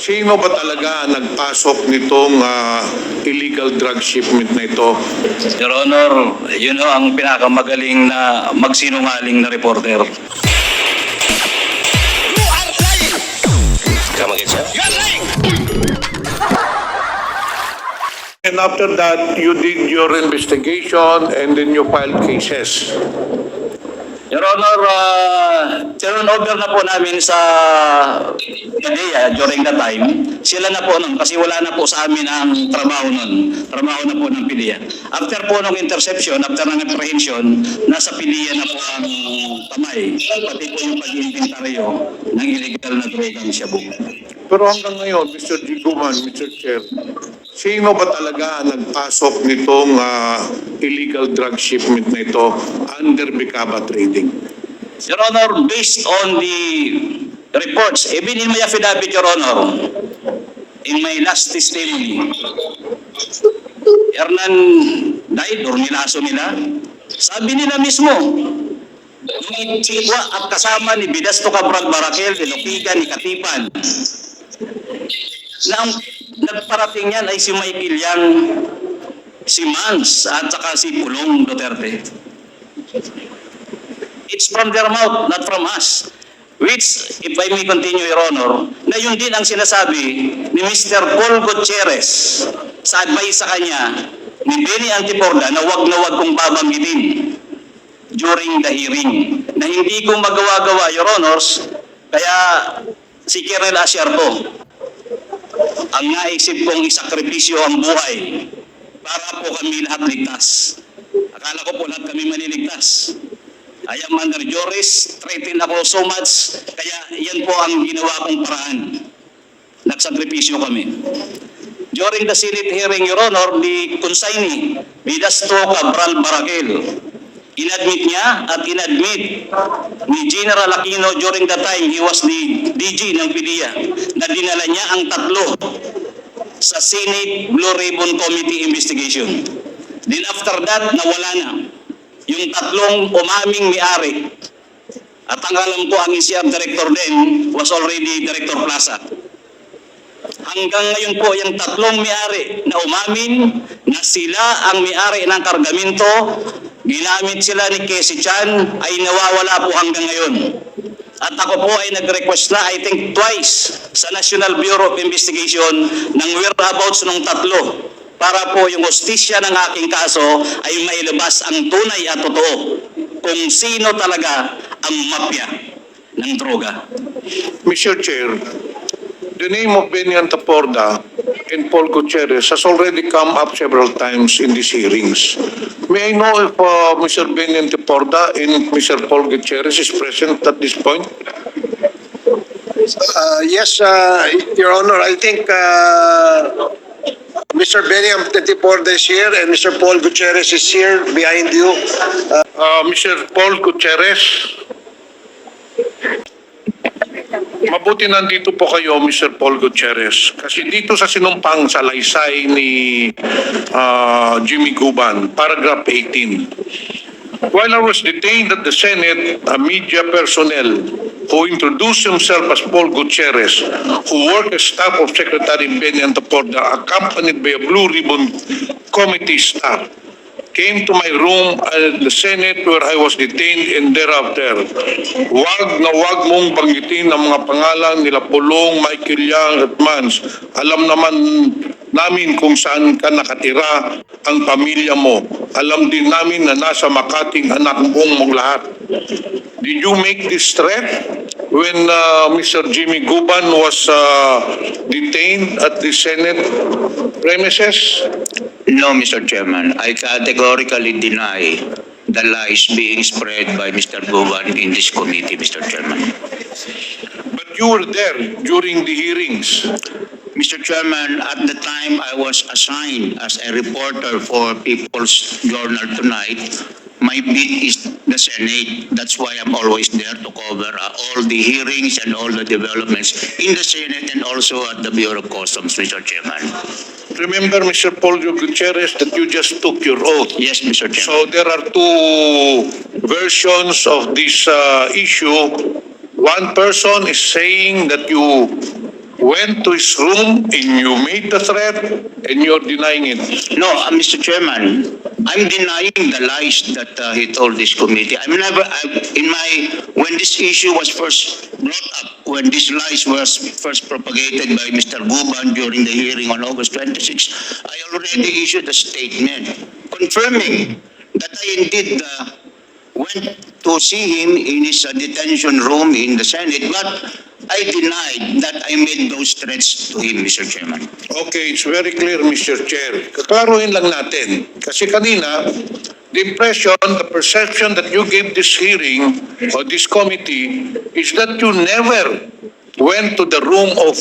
Sino ba talaga ang nagpasok nitong illegal drug shipment na ito? Your Honor, yun ho ang pinakamagaling na magsinungaling na reporter. Come again, sir? And after that, you did your investigation and then you filed cases. Your Honor, turn over na po namin sa PDEA during that time. Sila na po nun, kasi wala na po sa amin ang trabaho nun. Trabaho na po ng PDEA. After po ng interception, after ng apprehension, nasa PDEA na po ang kamay. Pati po yung pag-inventaryo ng illegal na droga ng Shabu. Pero hanggang ngayon, Mr. Giguman, Mr. Chair, sino ba talaga ang nagpasok nitong illegal drug shipment na ito under Bicaba Trading? Your Honor, based on the reports, even in my affidavit, Your Honor, in my last testimony, Hernan died or nilaso nila, sabi nila mismo, yung itsikwa at kasama ni Bidasto Cabral Barakel, ni Lopigan, ni Katipan, na ang nagparating yan ay si Michael Yang, si Mans, at saka si Pulong Duterte. It's from their mouth, not from us. Which, if I may continue, Your Honor, na yun din ang sinasabi ni Mr. Paul Gutierrez sa advice sa kanya ni Benny Antiporda na wag kong babanggitin during the hearing. Na hindi kong magawa-gawa, Your Honors, kaya si Colonel Asyarto, ang naisip kong isakripisyo ang buhay para po kami lahat ligtas. Akala ko po lahat kami maniligtas. I am under juris, threatened ako so much, kaya yan po ang ginawa kong paraan. Nagsakripisyo kami. During the Senate hearing, Your Honor, the consignee, Bidasto Cabral Barakel, inadmit niya at inadmit ni General Aquino during the time he was the DG ng PDEA na dinala niya ang tatlo sa Senate Blue Ribbon Committee investigation. Then after that, nawala na. Yung tatlong umaming may-ari. At ang alam ko, ang ICF director din was already Director Plaza. Hanggang ngayon po, yung tatlong may-ari na umamin na sila ang may-ari ng kargamento, ginamit sila ni Casey Chan, ay nawawala po hanggang ngayon. At ako po ay nag-request na, I think twice, sa National Bureau of Investigation ng whereabouts ng tatlo para po yung hustisya ng aking kaso ay mailabas ang tunay at totoo kung sino talaga ang mafia ng droga. Mr. Chair, the name of Benny Antiporda and Paul Gutierrez has already come up several times in these hearings. May I know if Mr. Benny Antiporda and Mr. Paul Gutierrez is present at this point? Yes, Your Honor, I think Mr. Benny Antiporda is here and Mr. Paul Gutierrez is here behind you. Mr. Paul Gutierrez, mabuti nandito po kayo, Mr. Paul Gutierrez. Kasi dito sa sinumpang salaysay ni Jimmy Guban, paragraph 18. While I was detained at the Senate, a media personnel who introduced himself as Paul Gutierrez, who worked as staff of Secretary Benny Antiporda, accompanied by a Blue Ribbon Committee staff, came to my room at the Senate where I was detained, and thereafter, wag mong banggitin ang mga pangalan nila Pulong, Michael Yang at Mans. Alam naman namin kung saan ka nakatira, ang pamilya mo. Alam din namin na nasa Makating anak mong lahat. Did you make this threat when Mr. Jimmy Guban was detained at the Senate premises? No, Mr. Chairman. I categorically deny the lies being spread by Mr. Guban in this committee, Mr. Chairman. But you were there during the hearings. Mr. Chairman, at the time I was assigned as a reporter for People's Journal Tonight, my beat is the Senate. That's why I'm always there to cover all the hearings and all the developments in the Senate and also at the Bureau of Customs, Mr. Chairman. Remember, Mr. Paul Gutierrez, that you just took your oath. Yes, Mr. Chairman. So there are two versions of this issue. One person is saying that you went to his room and you made the threat and you're denying it. No, Mr. Chairman, I'm denying the lies that he told this committee. When this issue was first brought up, when these lies was first propagated by Mr. Guban during the hearing on August 26, I already issued a statement confirming that I indeed went to see him in his detention room in the Senate, but I denied that I made those threats to him, Mr. Chairman. Okay, it's very clear, Mr. Chair. Kaklaruhin lang natin. Kasi kanina, the impression, the perception that you gave this hearing or this committee is that you never went to the room of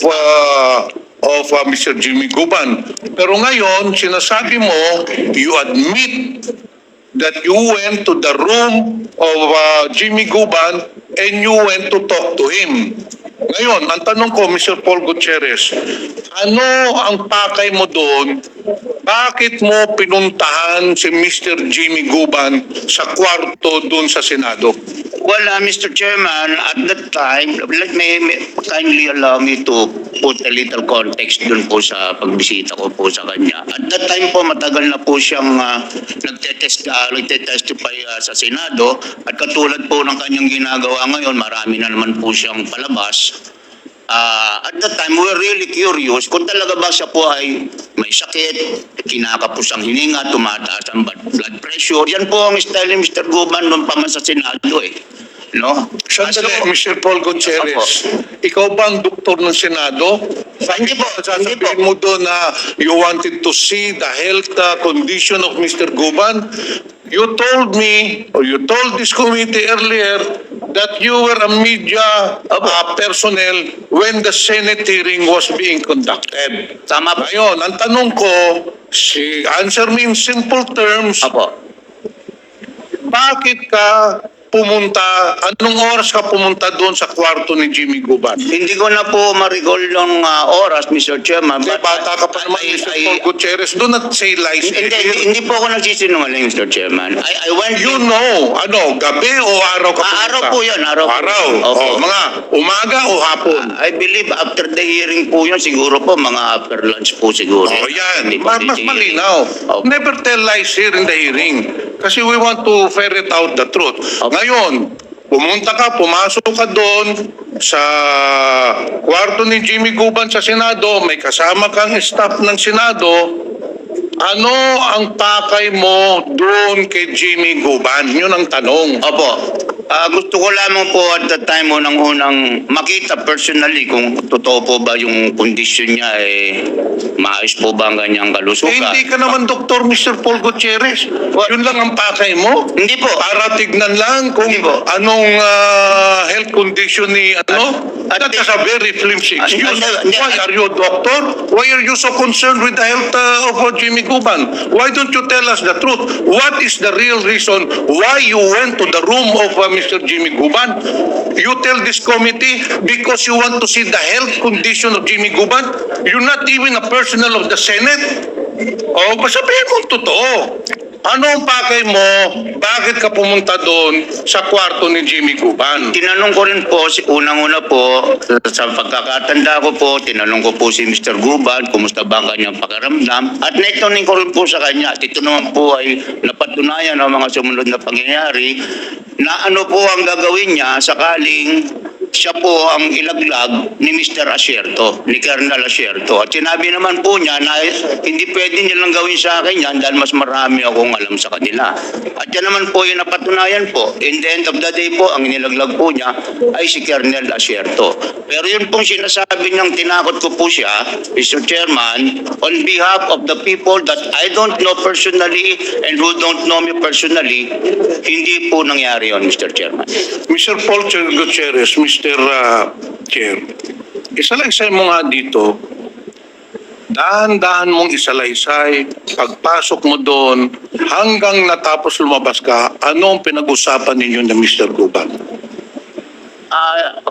Mr. Jimmy Guban. Pero ngayon, sinasabi mo, you admit that you went to the room of Jimmy Guban and you went to talk to him. Ngayon, ang tanong ko, Mr. Paul Gutierrez, ano ang pakay mo doon? Bakit mo pinuntahan si Mr. Jimmy Guban sa kwarto doon sa Senado? Well, Mr. Chairman, at that time, let me kindly allow me to put a little context dun po sa pagbisita ko po sa kanya. At that time po, matagal na po siyang nagtetestify sa Senado at katulad po ng kanyang ginagawa ngayon, marami na naman po siyang palabas. At that time, we were really curious kung talaga ba siya po ay may sakit, kinakapos ang hininga, tumataas ang blood pressure. Yan po ang style ni Mr. Guban noon pa man sa Senado eh. No? Sandali, Mr. Paul Gutierrez, ikaw ba ang doktor ng Senado? Hindi po, hindi po. Sasabihin mo doon na you wanted to see the health condition of Mr. Guban? You told me, or you told this committee earlier, that you were a media personnel when the Senate hearing was being conducted. Tama po. Ngayon, ang tanong ko, answer me in simple terms, Apo. bakit ka pumunta, anong oras ka pumunta doon sa kwarto ni Jimmy Guban? Hindi ko na po ma-recall yung oras, Mr. Chairman. Hindi, bata ka pa naman, Mr. Paul Gutierrez. Do not say lies. Hindi po ako nagsisinungaling, Mr. Chairman. I went You know, gabi o araw ka pumunta? Araw po yun, araw po. Araw. Opo. Mga umaga o hapon? I believe after the hearing po yun, siguro po mga after lunch po siguro. Yan. Hindi po Mas this hearing. malinaw. Opo. Never tell lies here in the hearing. Kasi we want to ferret out the truth. Opo. Ngayon, pumasok ka doon sa kwarto ni Jimmy Guban sa Senado, may kasama kang staff ng Senado. Ano ang pakay mo doon kay Jimmy Guban? Yun ang tanong. Opo. Gusto ko lamang po at the time unang makita personally kung totoo po ba yung kondisyon niya maayos po ba ang kanyang kalusugan. Hindi ka naman doktor, Mr. Paul Gutierrez. Yun lang ang pakay mo? Hindi po. Para tignan lang kung Hindi po. anong health condition ni That is a very flimsy excuse. Why are you a doctor? Why are you so concerned with the health of Jimmy Guban? Why don't you tell us the truth? What is the real reason why you went to the room of Mr. Jimmy Guban? You tell this committee because you want to see the health condition of Jimmy Guban? You're not even a personnel of the Senate? O, sabihin mo ang totoo. Ano ang pakay mo? Bakit ka pumunta doon sa kwarto ni Jimmy Guban? Tinanong ko rin po, unang-una po, sa pagkakatanda ko po, tinanong ko po si Mr. Guban, kumusta ba ang kanyang pakiramdam? At naitanong ko rin po sa kanya, at ito naman po ay napatunayan ng mga sumunod na pangyayari, na ano po ang gagawin niya sakaling siya po ang ilaglag ni Mr. Asierto, ni Colonel Asierto. At sinabi naman po niya na hindi pwede niya lang gawin sa akin yan dahil mas marami akong alam sa kanila. At yan naman po yung napatunayan po. In the end of the day po, ang nilaglag po niya ay si Colonel Asierto. Pero yun pong sinasabi niyang tinakot ko po siya, Mr. Chairman, on behalf of the people that I don't know personally and who don't know me personally, hindi po nangyari yun, Mr. Chairman. Mr. Paul Gutierrez, Mr. Chair, isalaysay mo nga dito, dahan-dahan mong isalaysay, pagpasok mo doon, hanggang natapos lumabas ka, ano ang pinag-usapan ninyo ni Mr. Guban?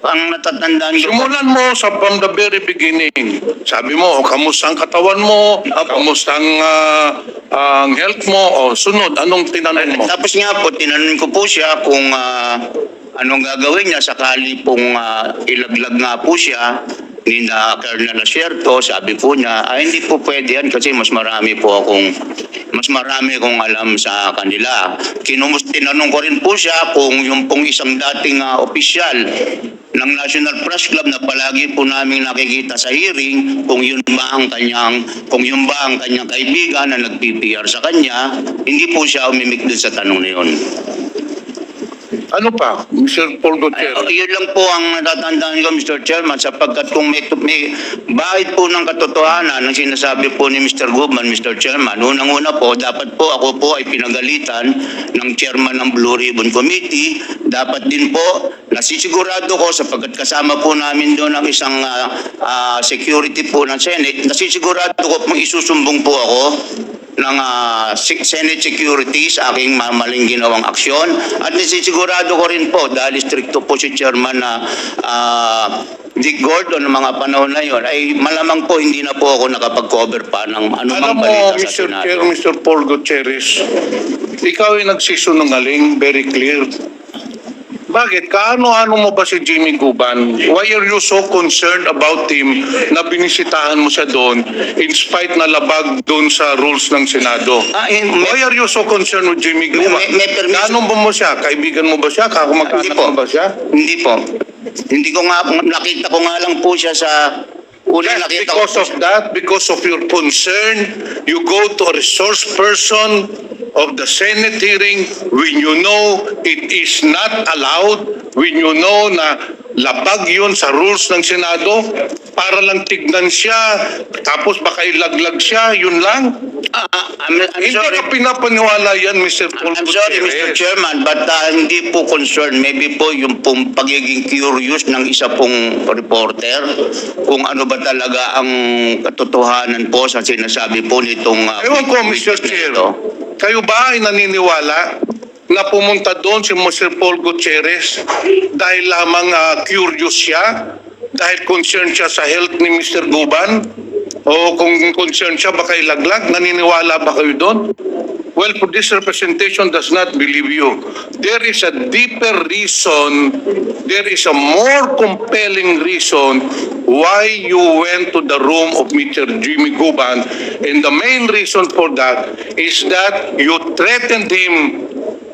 Ang natatandaan ko, Simulan mo from the very beginning. Sabi mo, kamusta ang katawan mo, kamusta ang health mo, o sunod, anong tinanong mo? tapos nga po, tinanong ko po siya kung anong gagawin niya sakali pong ilaglag nga po siya ni na Colonel Asierto, sabi po niya, hindi po pwede yan kasi mas marami kong alam sa kanila. Tinanong ko rin po siya kung yung pong isang dating opisyal ng National Press Club na palagi po namin nakikita sa hearing, kung yun ba ang kanyang kaibigan na nag-PPR sa kanya, hindi po siya umimik dun sa tanong na yun. Ano pa, Mr. Paul Gutierrez? Yun lang po ang natatandaan ko, Mr. Chairman, sapagkat kung may bahid po ng katotohanan ng sinasabi po ni Mr. Guzman, Mr. Chairman, unang-una po, dapat po ako po ay pinagalitan ng chairman ng Blue Ribbon Committee. Dapat din po, nasisigurado ko, sapagkat kasama po namin doon ang isang security po ng Senate, nasisigurado ko pong isusumbong po ako ng Senate Security sa aking maling ginawang aksyon, at nasisigurado ko rin po dahil stricto po si Chairman na Dick Gordon ng mga panahon na yun, ay malamang po hindi na po ako nakapag-cover pa ng anumang Alam mo, balita sa Mr. Senado. Chair, Mr. Paul Gutierrez, ikaw ay nagsisunungaling, very clear. Bakit? Kaano-ano mo ba si Jimmy Guban? Why are you so concerned about him na binisitahan mo siya doon in spite na labag doon sa rules ng Senado? Why are you so concerned with Jimmy Guban? may permission. Kaano mo siya? Kaibigan mo ba siya? Kakamag-anak Hindi po. mo ba siya? Hindi po. Hindi ko nga, nakita ko nga lang po siya sa Yes, because of that, because of your concern, you go to a resource person of the Senate hearing when you know it is not allowed, when you know na labag yun sa rules ng Senado, para lang tignan siya, tapos baka ilaglag siya, yun lang. I'm Hindi sorry. ka pinapaniwala yan, Mr. Paul I'm sorry, Mr. Gutierrez. Chairman, but hindi po concerned. Maybe po yung pong pagiging curious ng isa pong reporter kung ano ba talaga ang katotohanan po sa sinasabi po nitong... Ewan ko, Mr. Chair, kayo ba ay naniniwala na pumunta doon si Mr. Paul Gutierrez dahil lamang curious siya? Dahil concerned siya sa health ni Mr. Guban? O kung concerned siya baka ilaglag? Naniniwala ba kayo doon? Well, for this representation does not believe you. There is a deeper reason, there is a more compelling reason why you went to the room of Mr. Jimmy Guban. And the main reason for that is that you threatened him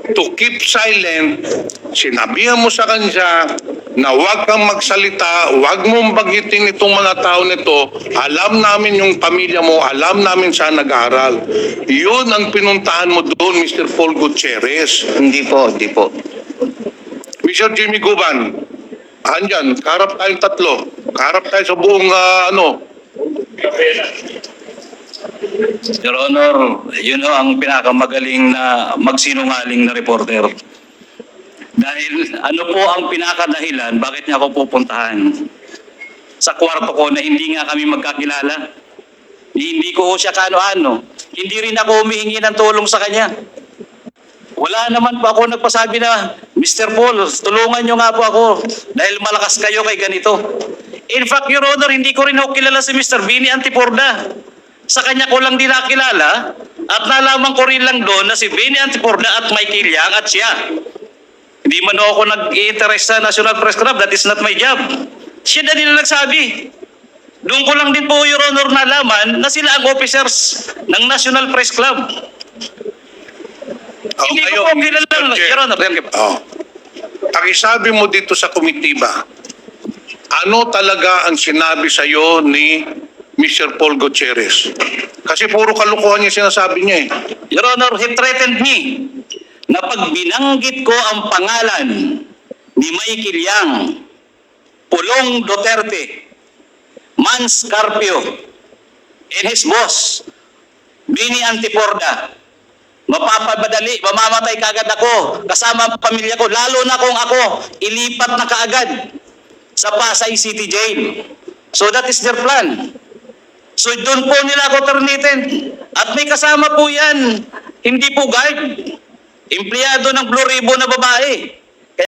to keep silent. Sinabihan mo sa kanya na huwag kang magsalita, huwag mong bagitin itong mga tao nito. Alam namin yung pamilya mo, alam namin saan nag-aaral. Yun ang pinuntahan mo doon, Mr. Paul Gutierrez. Hindi po. Mr. Jimmy Guban, andyan, kaharap tayong tatlo. Kaharap tayo sa buong Your Honor, yun ho ang pinakamagaling na magsinungaling na reporter. Dahil ano po ang pinakadahilan, bakit niya ako pupuntahan sa kwarto ko na hindi nga kami magkakilala? Hindi ko siya kaano-ano. Hindi rin ako humihingi ng tulong sa kanya. Wala naman po ako nagpasabi na, Mr. Paul, tulungan niyo nga po ako dahil malakas kayo kay ganito. In fact, Your Honor, hindi ko rin ako kilala si Mr. Vinny Antiporda. Sa kanya ko lang din nakilala at nalaman ko rin lang doon na si Vinny Antiporda at Michael Yang at siya. Hindi man ako nag-i-interest sa National Press Club, that is not my job. Siya na din ang nagsabi. Doon ko lang din po, Your Honor, nalaman na sila ang officers ng National Press Club. Hindi ko po kilala, Your Honor. Pakisabi mo dito sa komitiba, ano talaga ang sinabi sa iyo ni Mr. Paul Gutierrez? Kasi puro kalukuhan yung sinasabi niya eh. Your Honor, he threatened me na pag binanggit ko ang pangalan ni Michael Yang, Pulong Duterte, Mans Carpio, and his boss, Vinny Antiporda, mamamatay kaagad ako, kasama ang pamilya ko, lalo na kung ako, ilipat na kaagad sa Pasay City Jail. So that is their plan. So doon po nila ako ternitin. At may kasama po yan, hindi po guard, empleyado ng Blue Ribbon na babae.